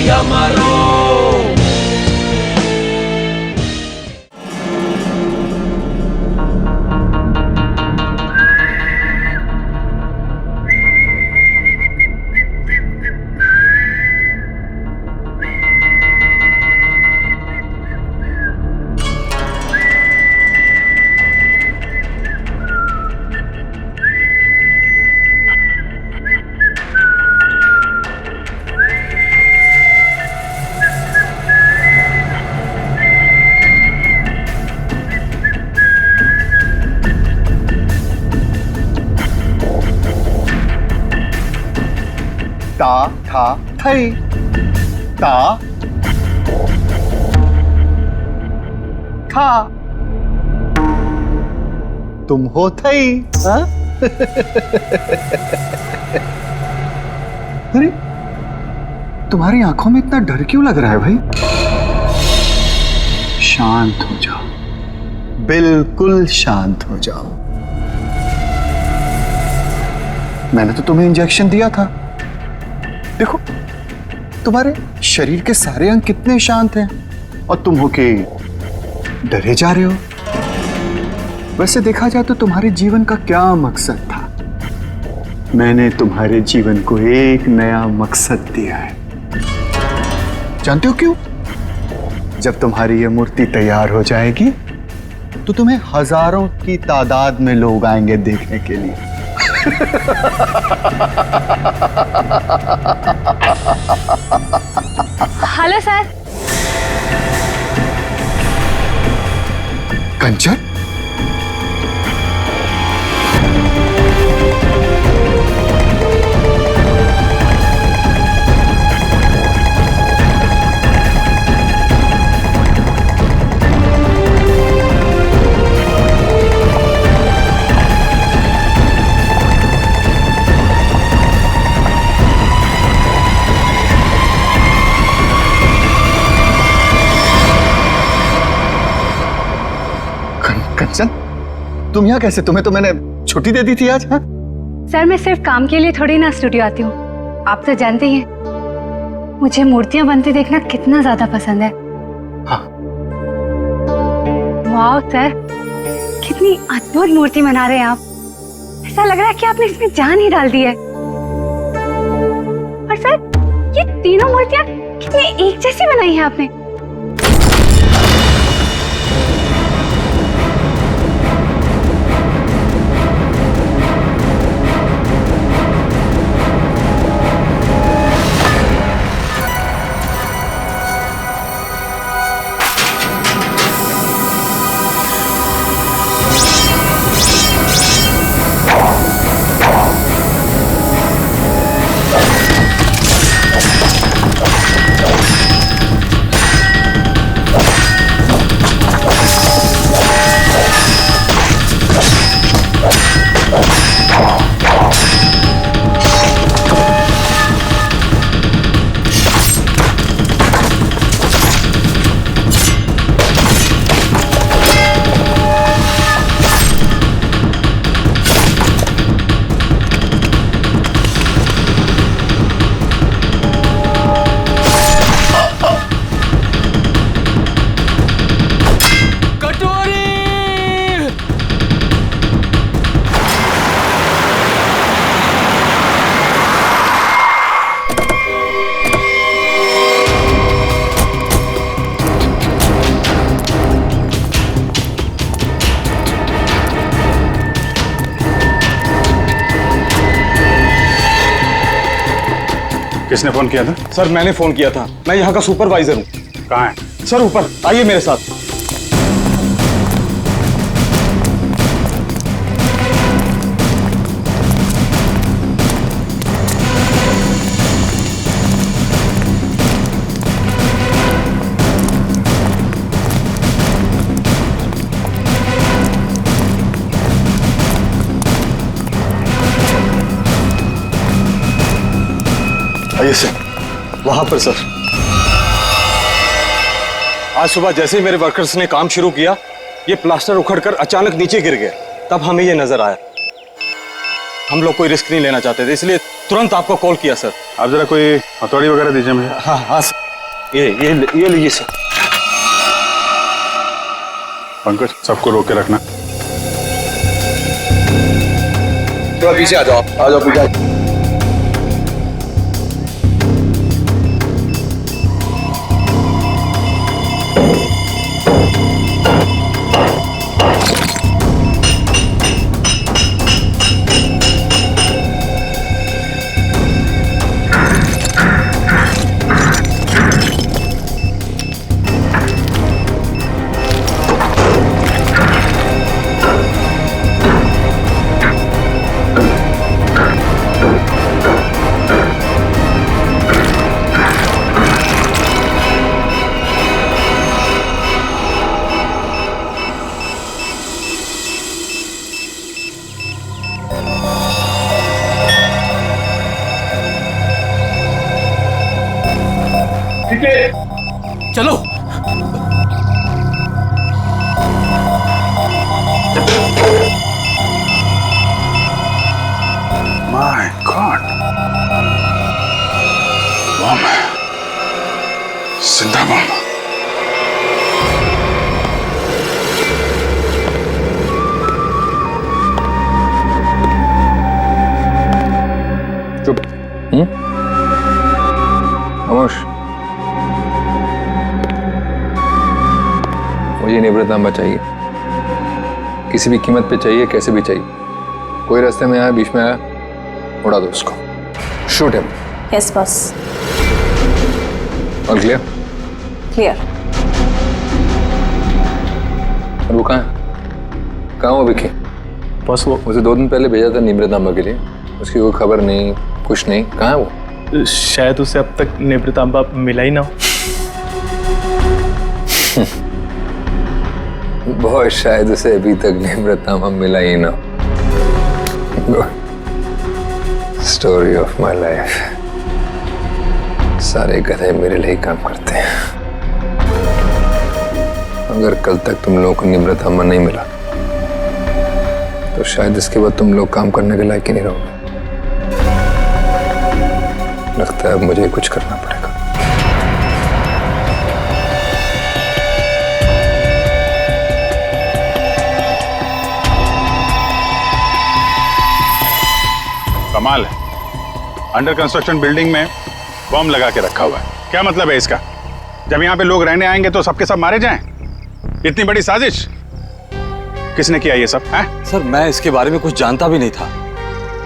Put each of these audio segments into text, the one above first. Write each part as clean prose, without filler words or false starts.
Yamaró. ता था थई ता था तुम हो थई। हाँ? अरे तुम्हारी आंखों में इतना डर क्यों लग रहा है भाई? शांत हो जाओ, बिल्कुल शांत हो जाओ। मैंने तो तुम्हें इंजेक्शन दिया था। देखो तुम्हारे शरीर के सारे अंग कितने शांत हैं और तुम हो के डरे जा रहे हो। वैसे देखा जाए तो तुम्हारे जीवन का क्या मकसद था? मैंने तुम्हारे जीवन को एक नया मकसद दिया है। जानते हो क्यों? जब तुम्हारी यह मूर्ति तैयार हो जाएगी तो तुम्हें हजारों की तादाद में लोग आएंगे देखने के लिए। Hello sir. कंचन, कंचन तुम यहाँ कैसे? तुम्हें तो मैंने छुट्टी दे दी थी आज। हाँ? सर मैं सिर्फ काम के लिए थोड़ी ना स्टूडियो आती हूँ, आप तो जानते ही हैं मुझे मूर्तियां बनती देखना कितना ज्यादा पसंद है। हाँ। वाह सर, कितनी अद्भुत मूर्ति बना रहे हैं आप। ऐसा लग रहा है कि आपने इसमें जान ही डाल दी है। और सर ये तीनों मूर्तियां कितनी एक जैसी बनाई है आपने। किसने फोन किया था? सर मैंने फोन किया था, मैं यहाँ का सुपरवाइजर हूँ। कहाँ है? सर ऊपर आइए मेरे साथ। आइए सर, वहां पर सर। आज सुबह जैसे ही मेरे वर्कर्स ने काम शुरू किया, ये प्लास्टर उखड़कर अचानक नीचे गिर गया। तब हमें ये नजर आया। हम लोग कोई रिस्क नहीं लेना चाहते थे, इसलिए तुरंत आपको कॉल किया सर। आप जरा कोई हथौड़ी वगैरह दीजिए मुझे। हाँ हाँ सर, ये लीजिए सर। पंकज, सबको रोक के रखना। थोड़ा पीछे आ जाओ पीछे। चलो। माय गॉड, बम है, जिंदा बम। चुप। खामोश। मुझे निवृत्तांबा चाहिए, किसी भी कीमत पे चाहिए, कैसे भी चाहिए। कोई रास्ते में आया, बीच में आया, उड़ा दो उसको। Shoot him. Yes boss. और क्लियर? क्लियर। और वो कहाँ वो विकी? बस वो मुझे 2 दिन पहले भेजा था निवृत्तांबा के लिए, उसकी कोई खबर नहीं, कुछ नहीं। कहाँ है वो? शायद उसे अब तक निवृत्तांबा मिला ही ना हो। बहुत शायद उसे अभी तक निवृत्तांबा मिला ही ना। Story of my life. सारे गधे मेरे लिए ही काम करते हैं। अगर कल तक तुम लोगों को निवृत्तांबा नहीं मिला तो शायद इसके बाद तुम लोग काम करने के लायक ही नहीं रहोगे। लगता है अब मुझे कुछ करना पड़ेगा। कमाल है, अंडर कंस्ट्रक्शन बिल्डिंग में बम लगा के रखा हुआ है। क्या मतलब है इसका? जब यहाँ पे लोग रहने आएंगे तो सबके सब मारे जाएं? इतनी बड़ी साजिश किसने किया ये सब है? सर मैं इसके बारे में कुछ जानता भी नहीं था।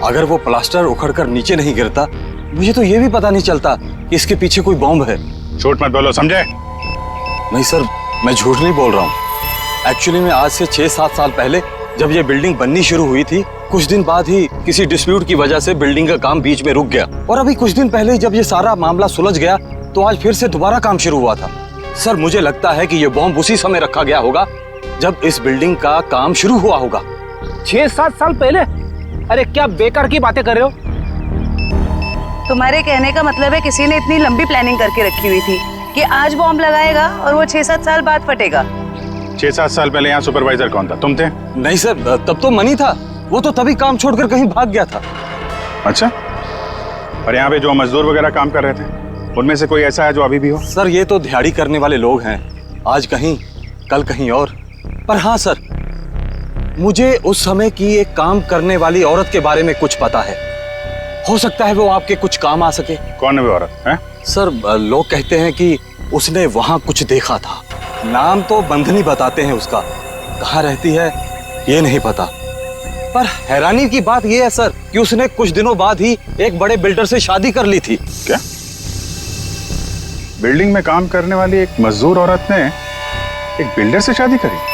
अगर वो प्लास्टर उखड़कर नीचे नहीं गिरता, मुझे तो ये भी पता नहीं चलता कि इसके पीछे कोई बॉम्ब है। झूठ मत बोलो, समझे? नहीं सर, मैं झूठ नहीं बोल रहा हूँ। एक्चुअली में आज से 6-7 साल पहले जब ये बिल्डिंग बननी शुरू हुई थी, कुछ दिन बाद ही किसी डिस्प्यूट की वजह से बिल्डिंग का काम बीच में रुक गया। और अभी कुछ दिन पहले जब ये सारा मामला सुलझ गया तो आज फिर से दोबारा काम शुरू हुआ था। सर मुझे लगता है कि ये बॉम्ब उसी समय रखा गया होगा जब इस बिल्डिंग का काम शुरू हुआ होगा। 6-7 साल पहले? अरे क्या बेकार की बातें कर रहे हो? तुम्हारे कहने का मतलब है किसी ने इतनी लंबी प्लानिंग करके रखी हुई थी कि आज बॉम्ब लगाएगा और वो 6-7 साल बाद फटेगा। 6-7 साल पहले यहाँ सुपरवाइजर कौन था? तुम थे? नहीं सर, तब तो मनी था। वो तो तभी काम छोड़कर कहीं भाग गया था। अच्छा, और यहाँ पे जो मजदूर वगैरह काम कर रहे थे उनमें से कोई ऐसा है जो अभी भी हो? सर ये तो दिहाड़ी करने वाले लोग हैं, आज कहीं कल कहीं और। पर हाँ सर, मुझे उस समय की एक काम करने वाली औरत के बारे में कुछ पता है। हो सकता है वो आपके कुछ काम आ सके। कौन है वो औरत है? सर लोग कहते हैं कि उसने वहां कुछ देखा था। नाम तो बंधनी बताते हैं उसका, कहाँ रहती है ये नहीं पता। पर हैरानी की बात यह है सर कि उसने कुछ दिनों बाद ही एक बड़े बिल्डर से शादी कर ली थी। क्या? बिल्डिंग में काम करने वाली एक मजदूर औरत ने एक बिल्डर से शादी करी?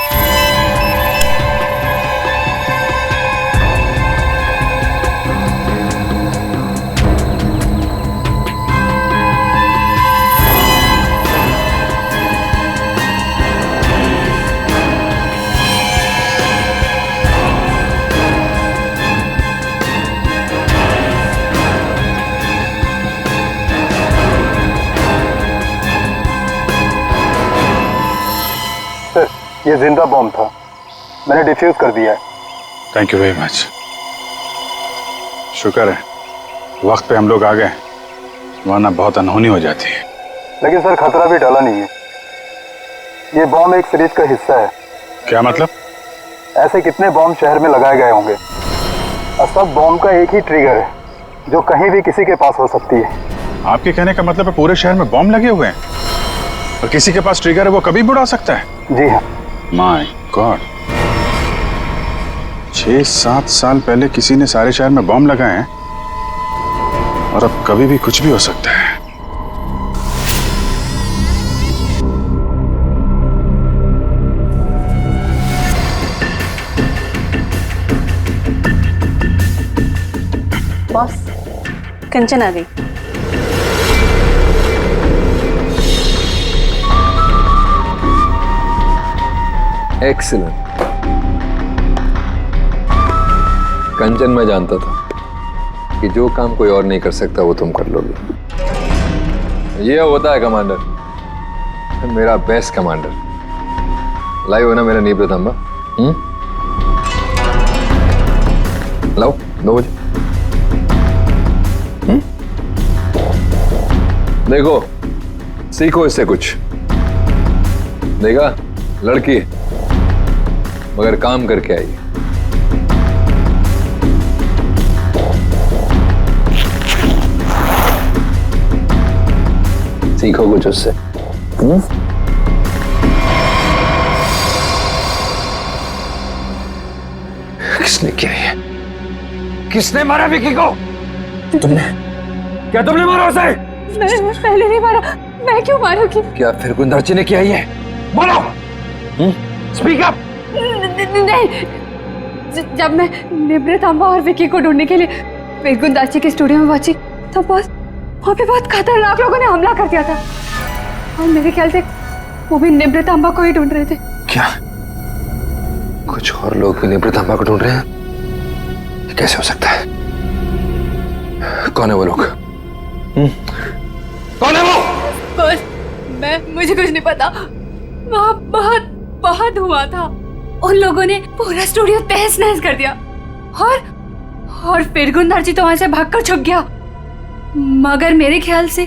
ये जिंदा बॉम्ब था, मैंने डिफ्यूज कर दिया है। Thank you very much. शुक्र है वक्त पे हम लोग आ गए, वरना बहुत अनहोनी हो जाती है। लेकिन सर खतरा भी टला नहीं है। ये बॉम्ब एक सीरीज का हिस्सा है। क्या मतलब? ऐसे कितने बॉम्ब शहर में लगाए गए होंगे और सब बॉम्ब का एक ही ट्रिगर है जो कहीं भी किसी के पास हो सकती है। आपके कहने का मतलब है पूरे शहर में बॉम्ब लगे हुए हैं और किसी के पास ट्रिगर है वो कभी भी उड़ा सकता है? जी हाँ। माय गॉड, 6-7 साल पहले किसी ने सारे शहर में बॉम्ब लगाए हैं और अब कभी भी कुछ भी हो सकता है। बॉस, कंचन आ गई। एक्सीलेंट। कंचन, मैं जानता था कि जो काम कोई और नहीं कर सकता वो तुम कर लोगे। ये होता है कमांडर, मेरा बेस्ट कमांडर। लाइव हो ना मेरा नींव प्रतांबा? लाओ 2 बजे। देखो, सीखो इससे कुछ। देखा, लड़की मगर काम करके आई। सीखो कुछ उससे। किसने किया ये? किसने मारा विकी को? तुमने? क्या तुमने मारा उसे? मैं पहले नहीं मारा। मैं क्यों मारूंगी? क्या फिर गुंदर्ची ने किया ये? बोलो। Speak up. नहीं, जब मैं निवृतांबा और विकी को ढूंढने के लिए फिर गुंदाची के स्टूडियो में पहुंची तो बस वहाँ पे बहुत खतरनाक लोगों ने हमला कर दिया था और मेरे ख्याल से वो भी निवृतांबा को ही ढूंढ रहे थे। क्या कुछ और लोग भी निवृतांबा को ढूंढ रहे हैं? ये कैसे हो सकता है? कौन है वो लोग? कौन है वो? बस मुझे कुछ नहीं पता। वहाँ बहुत हुआ था। उन लोगों ने पूरा स्टूडियो तहस नहस कर दिया और फिर गुंदार जी तो वहां से भागकर छुप गया। मगर मेरे ख्याल से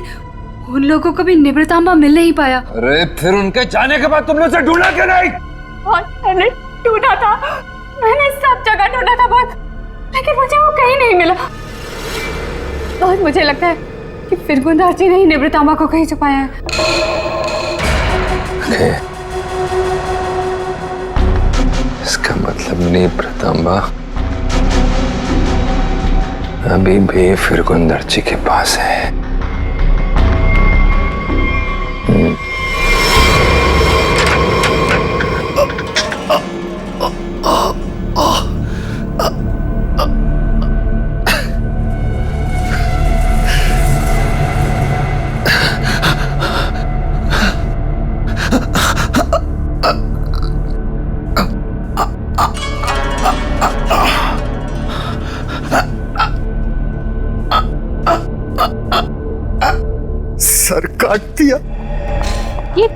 उन लोगों को भी निवृतांबा मिल नहीं पाया। अरे फिर उनके जाने के बाद तुमने उसे ढूंढा क्यों नहीं? और मैंने ढूंढा था, मैंने सब जगह ढूंढा था बहुत, लेकिन मुझे वो कहीं नहीं मिला। और मुझे लगता है कि फिर गुंदार जी ने ही निवृतांबा को कहीं छुपाया है। इसका मतलब निवृतांबा अभी भी फिर गुंदर्ची के पास है। सर काट दिया। ये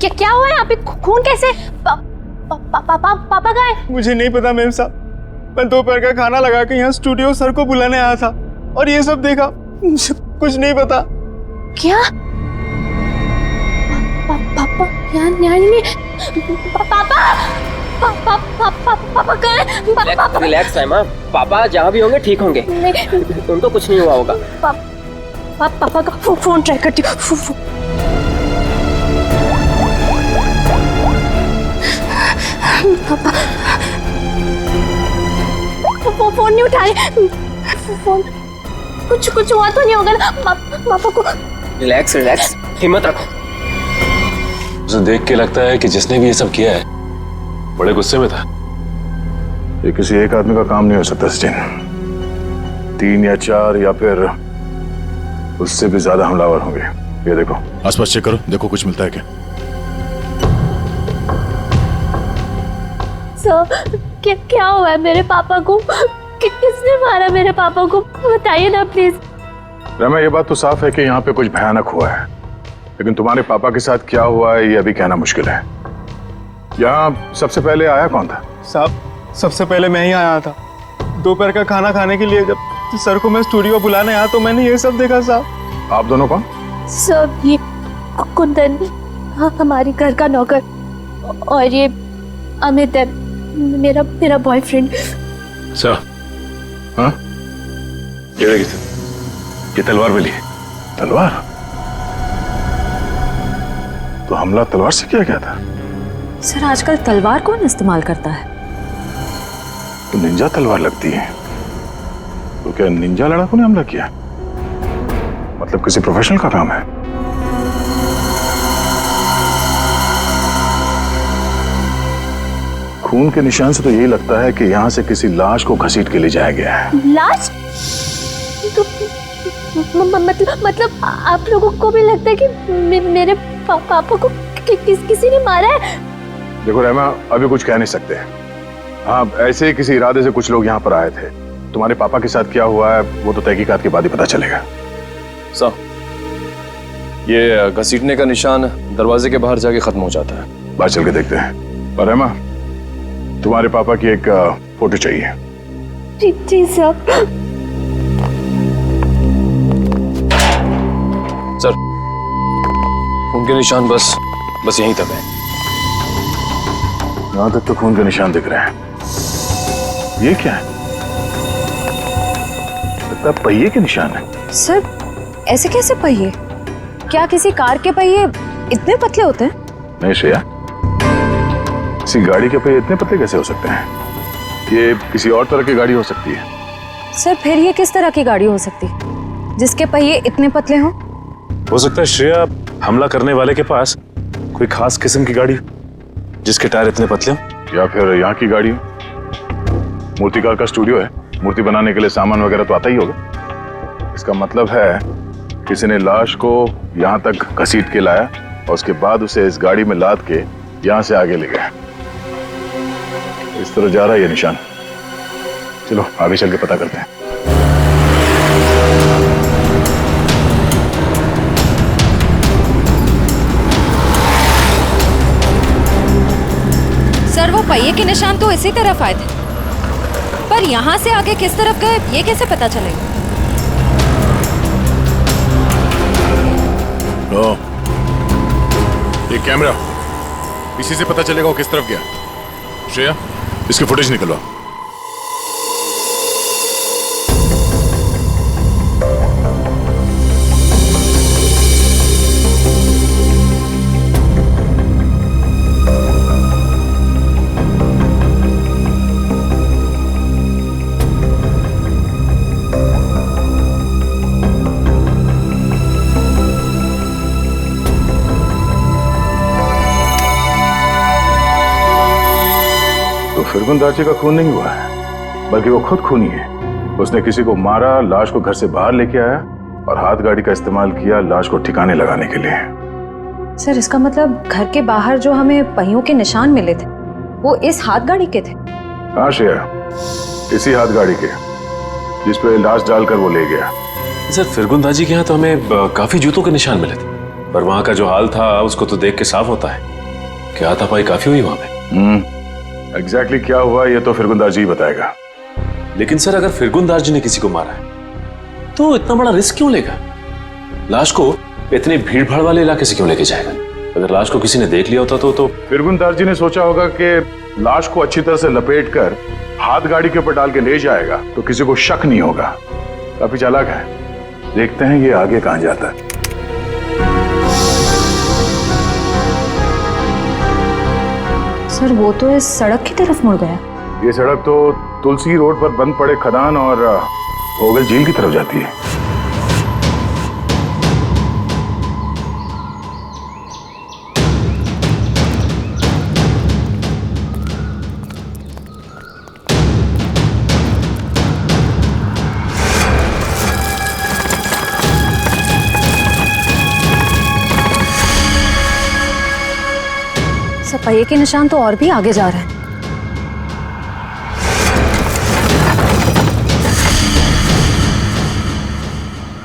क्या हुआ है यहाँ पे? खून कैसे? पापा कहाँ है? मुझे नहीं पता मेम साहब। मैं दोपहर का खाना लगा के यहाँ स्टूडियो सर को बुलाने आया था और ये सब देखा। मुझे कुछ नहीं पता। क्या? पापा यहाँ नहीं। पापा कहाँ है? रिलैक्स है माँ, पापा जहाँ भी होंगे ठीक होंगे। उनको कुछ नहीं हुआ होगा। पापा का फोन ट्राई करती हूँ। पापा फोन नहीं उठा रहे। फोन कुछ हुआ तो नहीं होगा ना पापा को? रिलैक्स, हिम्मत रखो। उसे देख के लगता है कि जिसने भी ये सब किया है बड़े गुस्से में था। ये किसी एक आदमी का काम नहीं हो सकता सचिन। 3 या 4 या फिर उससे भी ज्यादा हमलावर होंगे। ये देखो, आसपास चेक करो, देखो कुछ मिलता है क्या। सर क्या हुआ है मेरे पापा को? किसने मारा मेरे पापा को? बताइए ना प्लीज। रमा, ये बात तो साफ है कि यहाँ पे कुछ भयानक हुआ है, लेकिन तुम्हारे पापा के साथ क्या हुआ है ये अभी कहना मुश्किल है। यहाँ सबसे पहले आया कौन था? साहब, सबसे पहले मैं ही आया था। दोपहर का खाना खाने के लिए जब तो सर को मैं स्टूडियो बुलाने आया तो मैंने ये सब देखा साहब। आप दोनों कौन? सब ये कुंदन, हाँ हमारी घर का नौकर, और ये अमित है मेरा बॉयफ्रेंड। सर, हाँ ये तलवार मिली है। तलवार? तो हमला तलवार से किया गया था? सर आजकल तलवार कौन इस्तेमाल करता है? तो निंजा तलवार लगती है। तो क्या निंजा लड़ाकों ने हमला किया? मतलब किसी प्रोफेशनल का काम है? खून के निशान से तो यही लगता है कि यहाँ से किसी लाश को घसीट के ले जाया गया है। लाश? तो मतलब आप लोगों को भी लगता है कि मेरे पापा को किसी ने मारा है? देखो रहमा, अभी कुछ कह नहीं सकते। हाँ, ऐसे ही किसी इरादे से कुछ लोग यहाँ पर आए थे। तुम्हारे पापा के साथ क्या हुआ है वो तो तहकीकात के बाद ही पता चलेगा। साहब, ये घसीटने का निशान दरवाजे के बाहर जाके खत्म हो जाता है। बाहर चल के देखते हैं। पर रहमा, तुम्हारे पापा की एक फोटो चाहिए। जी साहब। सर, उनके निशान बस यहीं तक है। यहाँ तक तो खून के निशान दिख रहे हैं। ये क्या है? लगता है पहिए के निशान है। सर ऐसे कैसे पहिए? क्या किसी कार के पहिए इतने पतले होते हैं? नहीं श्रेया, किसी गाड़ी के पहिए इतने पतले कैसे हो सकते हैं? ये किसी और तरह की गाड़ी हो सकती है। सर फिर ये किस तरह की गाड़ी हो सकती है जिसके पहिए इतने पतले हों? हो सकता है श्रेया, हमला करने वाले के पास कोई खास किस्म की गाड़ी जिसके टायर इतने पतले हो। या फिर यहाँ की गाड़ी हो। मूर्तिकार का स्टूडियो है, मूर्ति बनाने के लिए सामान वगैरह तो आता ही होगा। इसका मतलब है किसी ने लाश को यहाँ तक घसीट के लाया और उसके बाद उसे इस गाड़ी में लाद के यहाँ से आगे ले गया। इस तरह जा रहा है ये निशान। चलो आगे चल के पता करते हैं। सर वो पहिए के निशान तो इसी तरफ आए थे, पर यहाँ से आगे किस तरफ गए ये कैसे पता चलेगा? ये कैमरा, इसी से पता चलेगा वो किस तरफ गया। श्रेया, इसकी फुटेज निकलवा। फिरगुंदाची का खून नहीं हुआ है, बल्कि वो खुद खूनी है। उसने किसी को मारा, लाश को घर से बाहर लेके आया और हाथ गाड़ी का इस्तेमाल किया लाश को ठिकाने लगाने के लिए। सर इसका मतलब घर के बाहर जो हमें पहियों के निशान मिले थे वो इस हाथ गाड़ी के थे? हाँ श्रेया, इसी हाथ गाड़ी के जिस पे लाश डालकर वो ले गया। सर फिरगुंदाजी के यहाँ तो हमें काफी जूतों के निशान मिले थे, पर वहां का जो हाल था उसको तो देख के साफ होता है कि हाथापाई काफी हुई वहां पे। एग्जैक्टली क्या हुआ ये तो फिरगुंदार जी बताएगा। लेकिन सर अगर फिरगुंदार जी ने किसी को मारा है तो इतना बड़ा रिस्क क्यों लेगा? लाश को इतने भीड़ भाड़ वाले इलाके से क्यों लेके जाएगा? अगर लाश को किसी ने देख लिया होता तो फिरगुंदार जी ने सोचा होगा कि लाश को अच्छी तरह से लपेट कर हाथ गाड़ी के ऊपर डाल के ले जाएगा तो किसी को शक नहीं होगा। काफी चालाक है। देखते हैं ये आगे कहां जाता है। सर वो तो इस सड़क की तरफ मुड़ गया। ये सड़क तो तुलसी रोड पर बंद पड़े खदान और भोगल झील की तरफ जाती है। पहिए के निशान तो और भी आगे जा रहे हैं।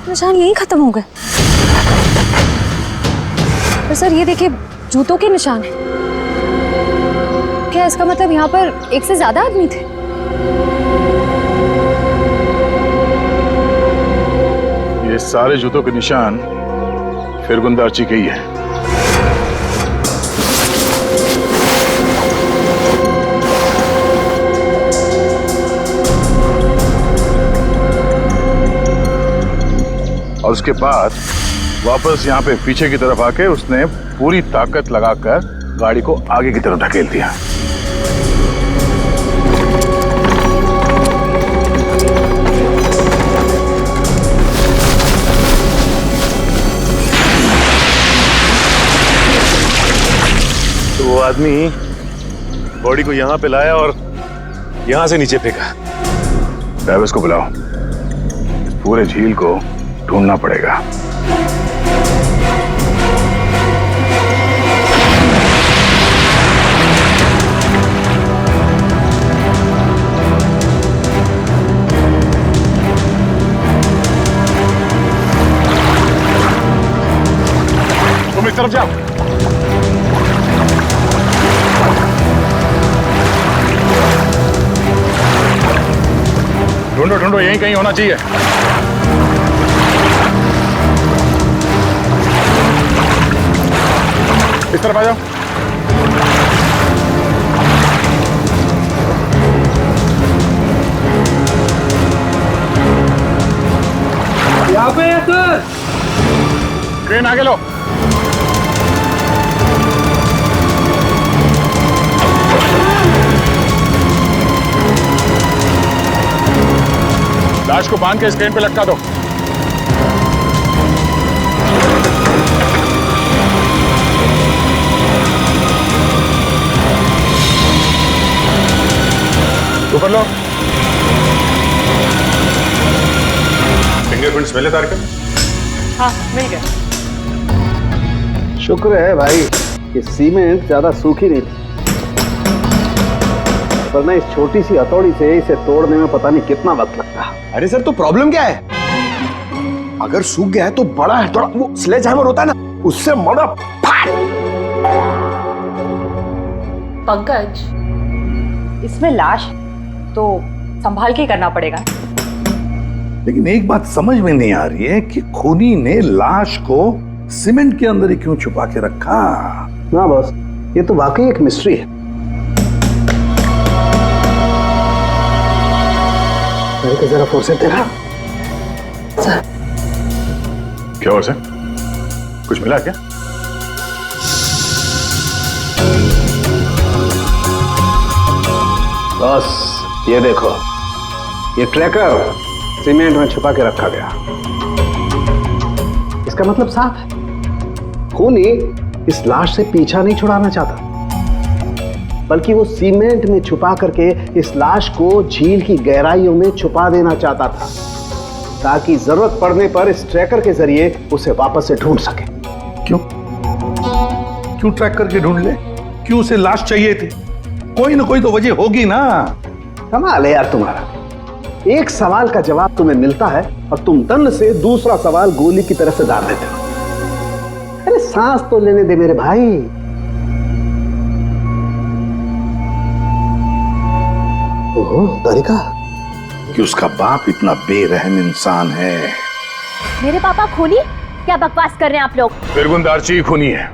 निशान यहीं खत्म हो गए। पर सर ये देखिए जूतों के निशान है। क्या इसका मतलब यहाँ पर एक से ज्यादा आदमी थे? ये सारे जूतों के निशान फिरगुंदारची के ही है। और उसके बाद वापस यहाँ पे पीछे की तरफ आके उसने पूरी ताकत लगाकर गाड़ी को आगे की तरफ ढकेल दिया। तो वो आदमी बॉडी को यहां पे लाया और यहां से नीचे फेंका। ड्राइवर्स को बुलाओ, इस पूरे झील को ढूंढना पड़ेगा। तुम इस तरफ जाओ। ढूंढो ढूंढो, यहीं कहीं होना चाहिए। इस तरफ आ जाओ। यहाँ पे है सर। ट्रेन आगे लो। लाश को बांध के इस क्रेन पे लटका दो। ऊपर लो। फिंगरप्रिंट्स मिले तारिका? हाँ मिल गए। शुक्र है भाई कि सीमेंट ज्यादा सूखी नहीं थी, वरना इस छोटी सी हथौड़ी से इसे तोड़ने में पता नहीं कितना वक्त लगता। अरे सर, तो प्रॉब्लम क्या है? अगर सूख गया है तो बड़ा है, थोड़ा वो स्लेज हैमर होता है ना, उससे मड़ा फाड़। पंकज, इसमें लाश तो संभाल के करना पड़ेगा। लेकिन एक बात समझ में नहीं आ रही है कि खूनी ने लाश को सीमेंट के अंदर ही क्यों छुपा के रखा? ना बॉस, ये तो वाकई एक मिस्ट्री है। जरा फोर्स देखा सर। क्या हुआ सर? कुछ मिला क्या? बॉस ये देखो, ये ट्रैकर सीमेंट में छुपा के रखा गया। इसका मतलब साफ है, खूनी इस लाश से पीछा नहीं छुड़ाना चाहता, बल्कि वो सीमेंट में छुपा करके इस लाश को झील की गहराइयों में छुपा देना चाहता था, ताकि जरूरत पड़ने पर इस ट्रैकर के जरिए उसे वापस से ढूंढ सके। क्यों क्यों ट्रैक करके ढूंढ ले? क्यों उसे लाश चाहिए थी? कोई ना कोई तो वजह होगी ना। कमाल है यार तुम्हारा, एक सवाल का जवाब तुम्हें मिलता है और तुम तन से दूसरा सवाल गोली की तरह से दाग देते हो। अरे सांस तो लेने दे मेरे भाई। ओहो तारिका, कि उसका बाप इतना बेरहम इंसान है। मेरे पापा खूनी? क्या बकवास कर रहे हैं आप लोग? फिरगुंदारची खूनी है,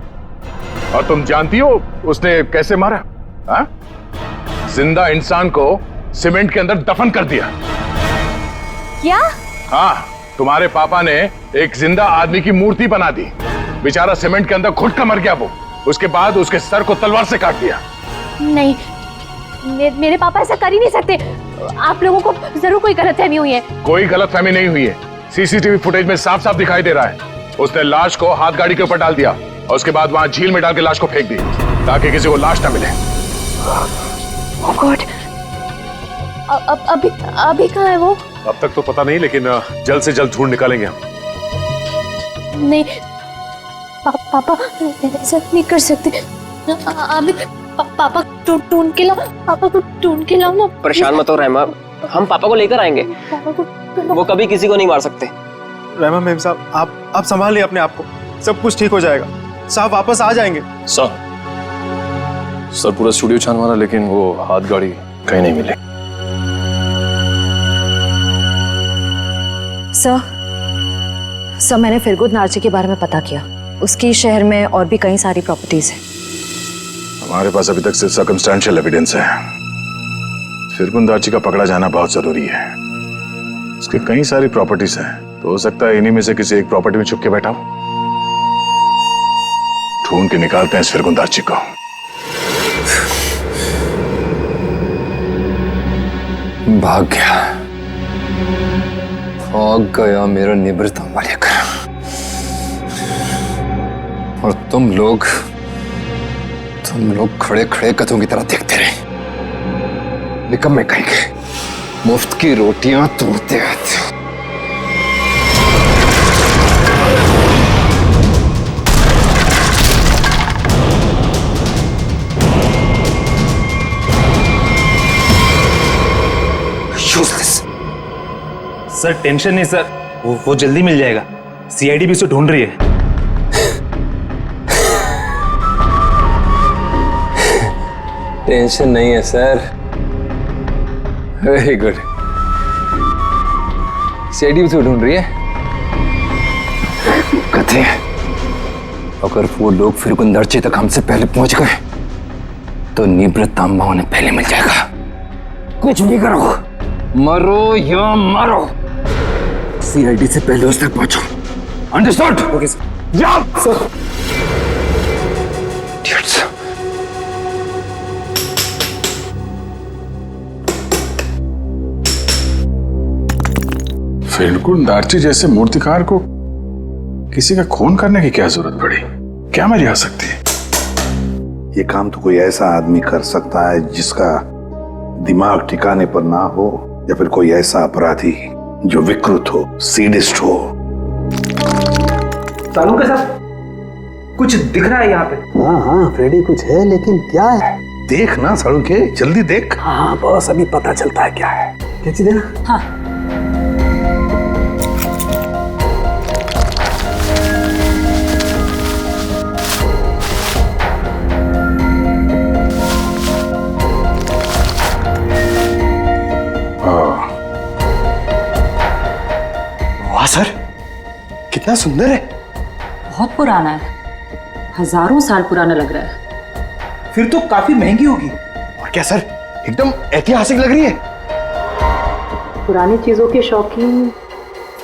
और तुम जानती हो उसने कैसे मारा? हाँ? जिंदा इंसान को सीमेंट के अंदर दफन कर दिया। क्या? हाँ, तुम्हारे पापा ने एक जिंदा आदमी की मूर्ति बना दी। बेचारा सीमेंट के अंदर घुट कर मर गया वो। उसके बाद उसके सर को तलवार से काट दिया। नहीं, मेरे पापा ऐसा कर ही नहीं सकते। आप लोगों को जरूर कोई गलतफहमी हुई है। कोई गलतफहमी नहीं हुई है, सीसीटीवी फुटेज में साफ साफ दिखाई दे रहा है। उसने लाश को हाथ गाड़ी के ऊपर डाल दिया और उसके बाद वहां झील में डाल के लाश को फेंक दी, ताकि किसी को लाश ना मिले। Oh God! अभी कहाँ है वो? अब तक तो पता नहीं, लेकिन जल्द से जल्द ढूंढ निकालेंगे हम। नहीं पापा ऐसा नहीं कर सकते। अभी पापा ढूंढ के लाओ, पापा को ढूंढ के लाओ ना। परेशान मत हो रहमा, हम पापा को लेकर आएंगे। पापा को वो कभी किसी को नहीं मार सकते। रहमा मेम साहब, आप संभालिए अपने आप को, सब कुछ ठीक हो जाएगा। साहब वापस आ जाएंगे। सर पूरा स्टूडियो छान मारा, लेकिन वो हाथ गाड़ी कहीं नहीं मिले। सर, सर मैंने फिरगुद नार्ची के बारे में पता किया। उसकी शहर में और भी कई सारी प्रॉपर्टीज हैं। हमारे पास अभी तक सिर्फ सर्कमस्टेंशियल एविडेंस है। फिरगुन दार्ची का पकड़ा जाना बहुत जरूरी है। उसके कई सारी प्रॉपर्टीज हैं, तो हो सकता है इन्हीं में से किसी एक प्रॉपर्टी में छुप के बैठा हो। ढूंढ के निकालते हैं इस फिरगुन दार्ची को। भाग गया मेरा निवृत्त मालिक। और तुम लोग खड़े खड़े कथों की तरह देखते रहे। निकम्मे कहेंगे, मुफ्त की रोटियां तोड़ते रहते हो। सर टेंशन नहीं सर, वो जल्दी मिल जाएगा। सीआईडी भी उसे ढूंढ रही है। टेंशन नहीं है सर। Very good. सीआईडी भी तो ढूंढ रही है। कहते हैं अगर वो लोग फिरगुन दार्ची तक हमसे पहले पहुंच गए तो निवृत्त तांबा उन्हें पहले मिल जाएगा। कुछ भी करो, मरो या मारो, सीआईडी से पहले उस तक पहुंचो। अंडरस्टूड? Okay sir. जाओ सर। फिरगुन दार्ची जैसे मूर्तिकार को किसी का खून करने की क्या जरूरत पड़ी? क्या मर्जी आ सकती है? ये काम तो कोई ऐसा आदमी कर सकता है जिसका दिमाग ठिकाने पर ना हो, या फिर कोई ऐसा अपराधी जो विकृत हो, सीडिस्ट हो। सालू के साथ कुछ दिख रहा है यहाँ पे। हाँ फ्रेडी, कुछ है, लेकिन क्या है? देख ना सालू के, जल्दी देख। हाँ बस अभी पता चलता है क्या है। क्या चीज है ना? हाँ वाह सर, कितना सुंदर है। बहुत पुराना है, हजारों साल पुराना लग रहा है। फिर तो काफी महंगी होगी। और क्या सर, एकदम ऐतिहासिक लग रही है। पुरानी चीजों के शौकीन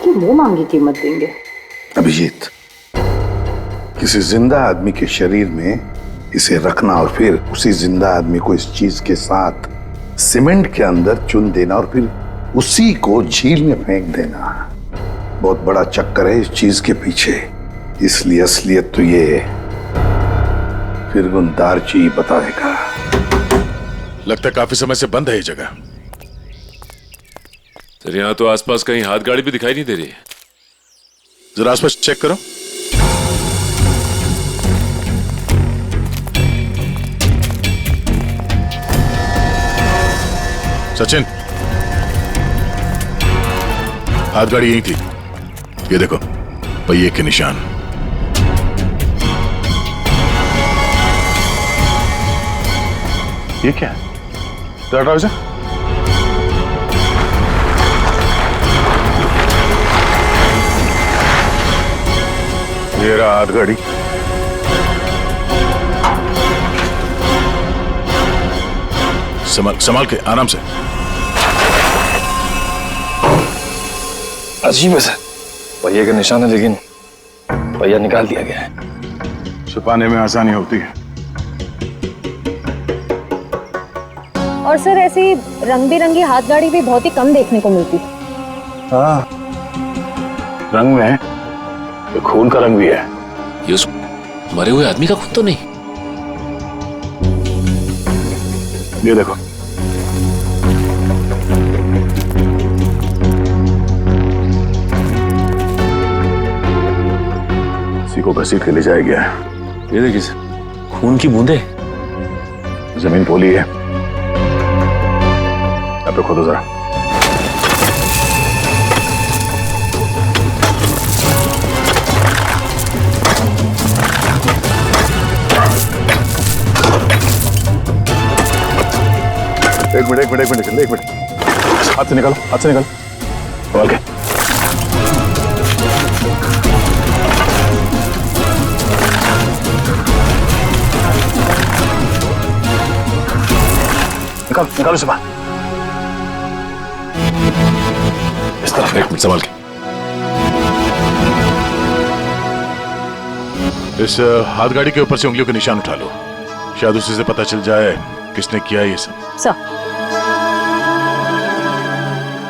की मुंह मांगी कीमत देंगे। अभिजीत, किसी जिंदा आदमी के शरीर में इसे रखना और फिर उसी जिंदा आदमी को इस चीज के साथ सीमेंट के अंदर चुन देना और फिर उसी को झील में फेंक देना, बहुत बड़ा चक्कर है इस चीज के पीछे। इसलिए असलियत तो ये फिरगुन दार्ची बताएगा। लगता है काफी समय से बंद है ये जगह। सर यहाँ तो आसपास कहीं हाथ गाड़ी भी दिखाई नहीं दे रही है। जरा आसपास चेक करो। सचिन, हाथ गाड़ी यही थी। ये देखो, पहिए के निशान। ये क्या है? ट्राउजर? ये रहा हाथ गाड़ी। संभाल के, आराम से। अजीब है सर, पहिए का निशान है लेकिन पहिया निकाल दिया गया है। छुपाने में आसानी होती है। और सर ऐसी रंग बिरंगी हाथ गाड़ी भी बहुत ही कम देखने को मिलती। हाँ, रंग में ये खून का रंग भी है। ये उस मरे हुए आदमी का खून तो नहीं? ये देखो, इसी को घसीट के ले जाया गया है। ये देखिए सर, खून की बूंदे। जमीन पोली है। यहाँ पे खोदो जरा। एक मिनट, हाथ से निकालो। ओके। निकालो से बाहर। इस तरफ, एक मिनट संभाल के। इस हाथ गाड़ी के ऊपर से उंगलियों के निशान उठा लो, शायद उसी से पता चल जाए किसने किया ये सब। सर,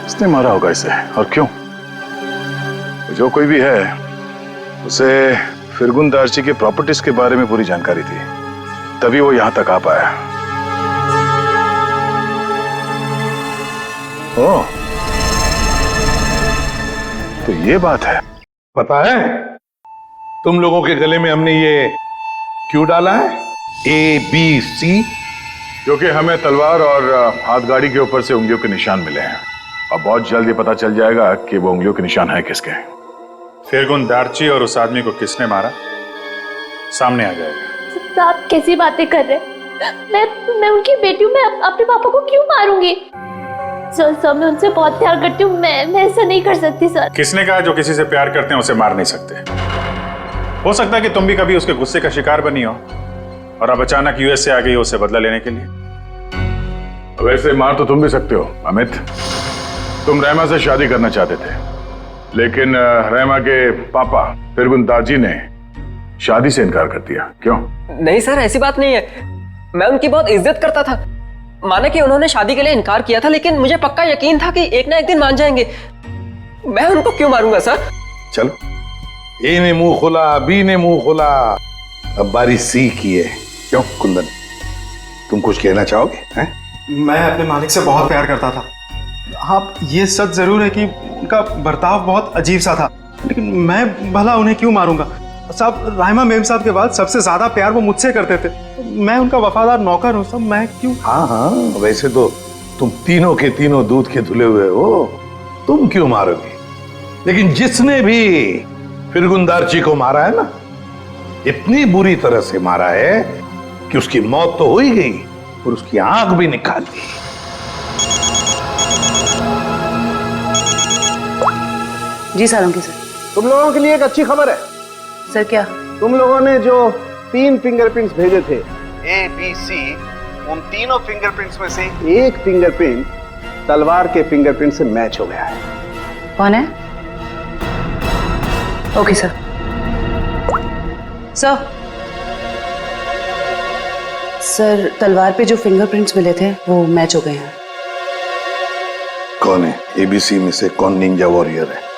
किसने मारा होगा इसे और क्यों? जो कोई भी है, उसे फिरगुन दार्ची के प्रॉपर्टीज के बारे में पूरी जानकारी थी, तभी वो यहां तक आ पाया। ओह, तो ये बात है। पता है तुम लोगों के गले में हमने ये क्यों डाला है? ABC, क्योंकि हमें तलवार और हाथ गाड़ी के ऊपर से उंगलियों के निशान मिले हैं और बहुत जल्द ये पता चल जाएगा कि वो उंगलियों के निशान है किसके। फिरगुन दार्ची और उस आदमी को किसने मारा, सामने आ जाएगा। आप कैसी बातें कर रहे हैं? मैं उनकी बेटी हूँ, मैं अपने पापा को क्यों मारूंगी? सर मैं उनसे बहुत प्यार करती हूँ, मैं ऐसा नहीं कर सकती सर। किसने कहा जो किसी से प्यार करते हैं उसे मार नहीं सकते? हो सकता है कि तुम भी कभी उसके गुस्से का शिकार बनी हो और अब अचानक यूएस से आ गई हो उसे बदला लेने के लिए। वैसे मार तो तुम भी सकते हो अमित। तुम रहमा से शादी करना चाहते थे, लेकिन रहमा के पापा फिरगुन दार्जी ने शादी से इनकार कर दिया। क्यों? नहीं सर, ऐसी बात नहीं है। मैं उनकी बहुत इज्जत करता था। माना कि उन्होंने शादी के लिए इनकार किया था, लेकिन मुझे पक्का यकीन था कि एक ना एक दिन मान जाएंगे। मैं उनको क्यों मारूंगा सर? चलो, ए ने मुंह खोला, बी ने मुंह खोला, अब बारी सी की है। क्यों कुंदन, तुम कुछ कहना चाहोगे? हैं? मैं अपने मालिक से बहुत प्यार करता था। हाँ, ये सच जरूर है कि उनका बर्ताव बहुत अजीब सा था, लेकिन मैं भला उन्हें क्यों मारूंगा? साहब, राहिमा मेम साहब के बाद सबसे ज्यादा प्यार वो मुझसे करते थे। मैं उनका वफादार नौकर हूँ, सब मैं क्यों? हाँ हाँ, वैसे तो तुम तीनों के तीनों दूध के धुले हुए हो, तुम क्यों मारोगे? लेकिन जिसने भी फिरगुन दार्ची को मारा है ना, इतनी बुरी तरह से मारा है कि उसकी मौत तो हो ही गई और उसकी आंख भी निकाल दी। जी सर, अंकित सर। तुम लोगों के लिए एक अच्छी खबर है। सर क्या? तुम लोगों ने जो 3 फिंगरप्रिंट्स भेजे थे, ABC, उन तीनों फिंगरप्रिंट्स में से एक फिंगरप्रिंट तलवार के फिंगरप्रिंट से मैच हो गया है। कौन है? Okay sir. सर, तलवार पे जो फिंगरप्रिंट्स मिले थे वो मैच हो गए हैं। कौन है? ABC में से कौन निंजा वॉरियर है?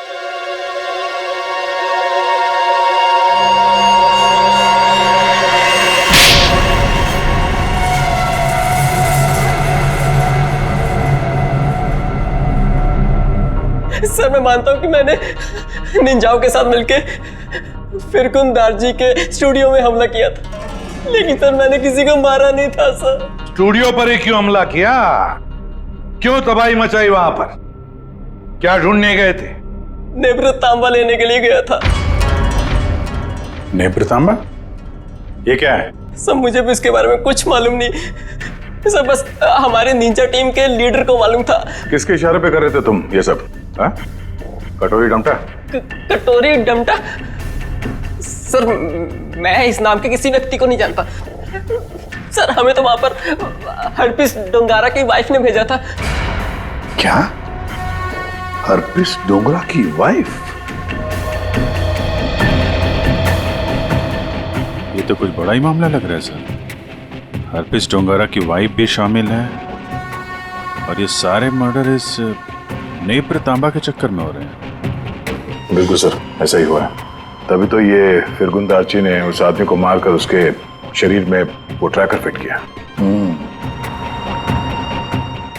सर मैं मानता हूँ कि मैंने निंजाओं के साथ मिलके फिरगुन दार्जी के स्टूडियो में हमला किया था, लेकिन सर मैंने किसी को मारा नहीं था सर। स्टूडियो पर ही क्यों हमला किया? क्यों तबाही मचाई वहां पर? क्या ढूंढने गए थे? नेब्र तांबा लेने के लिए गया था। नेब्र तांबा? ये क्या है? सर मुझे भी इसके बारे में कुछ मालूम नहीं सर, बस हमारे निंजा टीम के लीडर को मालूम था। किसके इशारे पे कर रहे थे तुम ये सब? हा? कटोरी डमटा? कटोरी डमटा? सर मैं इस नाम के किसी व्यक्ति को नहीं जानता सर। हमें तो वहां पर हरपिस डोंगारा की वाइफ ने भेजा था। क्या? हरपिस डोंगरा की वाइफ? ये तो कुछ बड़ा ही मामला लग रहा है सर। हरपिस डोंगारा की वाइफ भी शामिल है और ये सारे मर्डर इस नेब्र तांबा के चक्कर में हो रहे हैं। बिल्कुल सर, ऐसा ही हुआ है। तभी तो ये फिरगुन दार्ची ने उस आदमी को मारकर उसके शरीर में वो ट्रैकर फिट किया।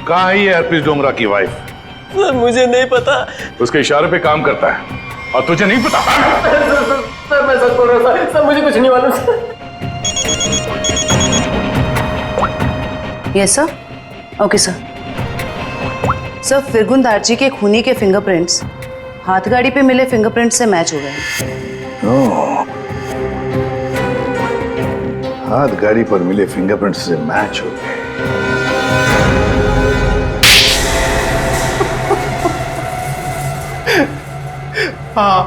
कहाँ है ये हरपिस डोंगरा की वाइफ? सर मुझे नहीं पता। उसके इशारे पे काम करता है और तुझे नहीं पता? सर मैं सच बोल रहा हूँ सर, मुझे कुछ नहीं मालूम yes sir. Okay sir. Sir, फिरगुन दार्जी के खूनी के फिंगरप्रिंट्स हाथ गाड़ी पे मिले फिंगरप्रिंट से मैच हो गए। हाथ गाड़ी पर मिले फिंगरप्रिंट से मैच हो गए। हाँ,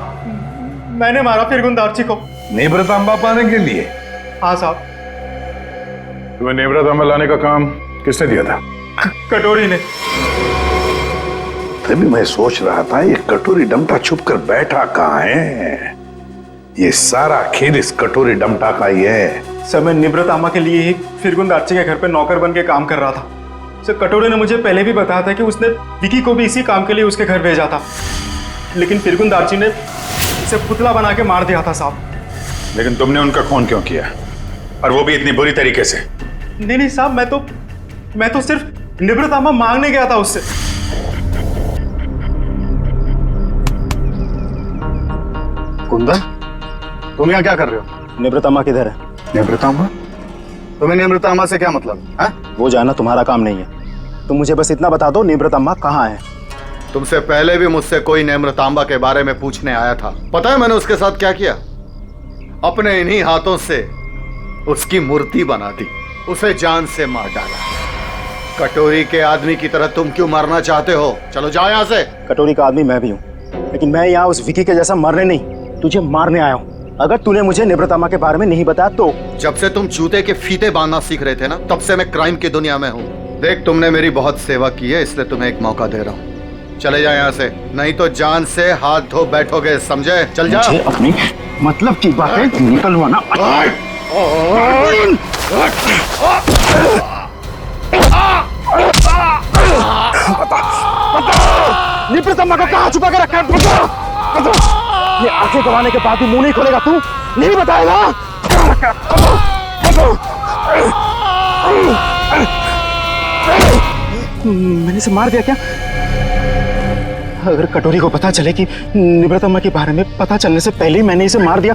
मैंने मारा फिरगुन दार्ची को। नेब्र तांबा पाने के लिए? हाँ साहब। तुम्हें नेब्र तांबा लाने का काम किसने दिया था? कटोरी ने। तभी मैं सोच रहा था ये कटोरी डमटा छुप कर बैठा कहाँ है। ये सारा खेल इस कटोरी डमटा का ही है। सर मैं निवृत्त आमा के लिए ही फिरगुन दार्ची के घर पे नौकर बन के काम कर रहा था। सर कटोरी ने मुझे पहले भी बताया था कि उसने विकी को भी इसी काम के लिए उसके घर भेजा था, लेकिन फिरगुन दार्ची ने उसे पुतला बना के मार दिया था साहब। लेकिन तुमने उनका खून क्यों किया, और वो भी इतनी बुरी तरीके से? नहीं साहब, मैं तो सिर्फ निवृत्त आमा मांगने गया था उससे। कुंदन, तुम यहाँ क्या कर रहे हो? निवृत्तामा किधर है? निवृत्तामा? तुम्हें निवृत्तामा से क्या मतलब है? वो जानना तुम्हारा काम नहीं है। तुम मुझे बस इतना बता दो, निवृत्तामा कहाँ है? तुमसे पहले भी मुझसे कोई निवृत्तांबा के बारे में पूछने आया था। पता है मैंने उसके साथ क्या किया? अपने इन्हीं हाथों से उसकी मूर्ति बना दी, उसे जान से मार डाला। कटोरी के आदमी की तरह तुम क्यों मरना चाहते हो? चलो जाओ यहाँ से। कटोरी का आदमी मैं भी हूँ, लेकिन मैं यहाँ उस विकी के जैसा मरने नहीं, तुझे मारने आया हूँ। अगर तूने मुझे निवृत्तामा के बारे में नहीं बताया तो। जब से तुम जूते के फीते बांधना सीख रहे थे ना, तब से मैं क्राइम की दुनिया में हूँ। देख, तुमने मेरी बहुत सेवा की है, इसलिए तुम्हें एक मौका दे रहा हूँ। चले जाओ यहाँ से, नहीं तो जान से हाथ धो बैठोगे, समझे? चल जा। मुझे अपनी मतलब की बातें निकलवाना। निवृत्तामा को कहाँ छुपा के रखा है? ये आंखें गवाने के बाद भी मुंह नहीं खोलेगा तू? नहीं बताएगा? मैंने इसे मार दिया क्या? अगर कटोरी को पता चले कि निवृत्तामा के बारे में पता चलने से पहले ही मैंने इसे मार दिया,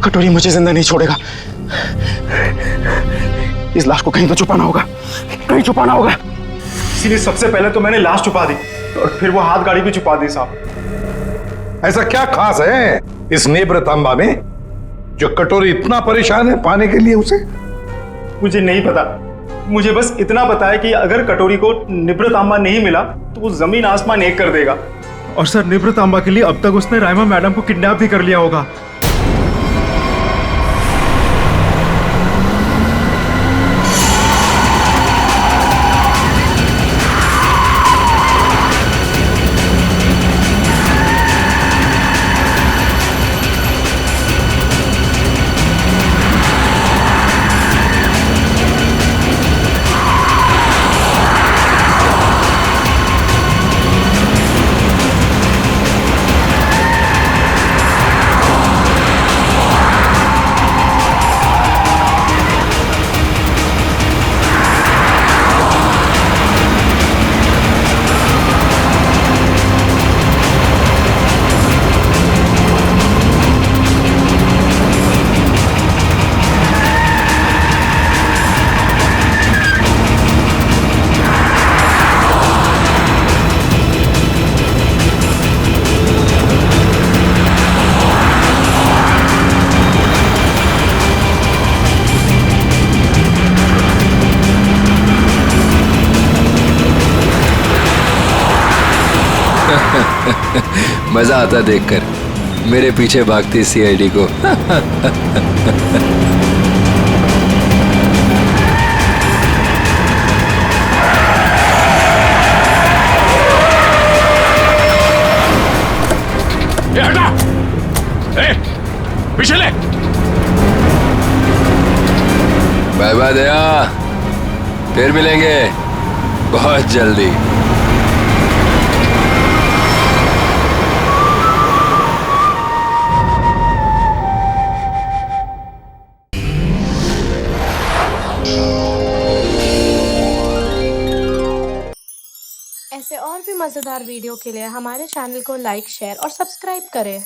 कटोरी मुझे जिंदा नहीं छोड़ेगा। इस लाश को कहीं तो छुपाना होगा, कहीं छुपाना होगा। इसीलिए सबसे पहले तो मैंने लाश छुपा दी और फिर वो हाथ गाड़ी भी छुपा दी साहब। ऐसा क्या खास है इस निवृत्तांबा में जो कटोरी इतना परेशान है पाने के लिए उसे? मुझे नहीं पता, मुझे बस इतना पता है कि अगर कटोरी को निवृत्तांबा नहीं मिला तो वो जमीन आसमान एक कर देगा। और सर, निवृत्तांबा के लिए अब तक उसने राइमा मैडम को किडनैप भी कर लिया होगा। मजा आता देखकर मेरे पीछे भागती सीआईडी को। ये हटा, पीछे ले। बाय बाय दया, फिर मिलेंगे बहुत जल्दी। ऐसे और भी मज़ेदार वीडियो के लिए हमारे चैनल को लाइक, शेयर और सब्सक्राइब करें।